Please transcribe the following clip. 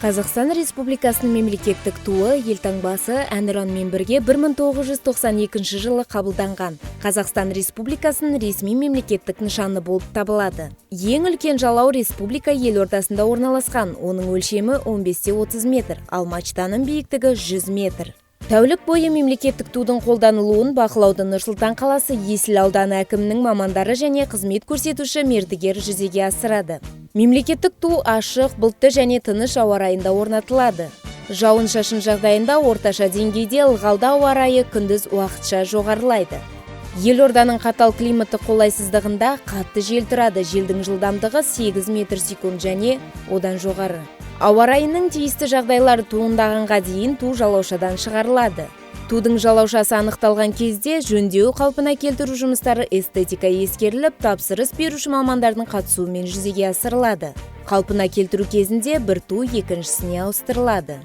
Қазақстан Республикасының мемлекеттік туы елтаңбасы әнұранмен бірге 1992 жылы қабылданған. Қазақстан Республикасының ресми мемлекеттік нышаны болып табылады. Ең үлкен жалау республика елордасында орналасқан, оның өлшемі 15-30 метр, ал мачтаның биіктігі 100 метр. Тәулік бойы мемлекеттік тудың қолданылуын бақылауды Нұр-Сұлтан қаласы Есіл ауданы әкімінің мамандары және қызмет көрсетуші мердігер жүзеге асырады. Мемлекеттік ту ашық, бұлтты және тыныш ауа райында орнатылады. Жауын-шашын жағдайында орташа деңгейде, ылғалды ауа райы күндіз уақытша жоғарылайды. Елорданың қатал климаттық қолайсыздығында қатты жел тұрады. Желдің жылдамдығы 8 метр секунд және одан жоғары. Ауа райының тиісті жағдайлары туындағанға дейін ту жалаушадан шығарылады. Тудың жалаушасы анықталған кезде жөндеу, қалпына келтіру жұмыстары эстетика ескеріліп, тапсырыс беруші мамандардың қатысуымен жүзеге асырылады. Қалпына келтіру кезінде бір ту екіншісіне ауыстырылады.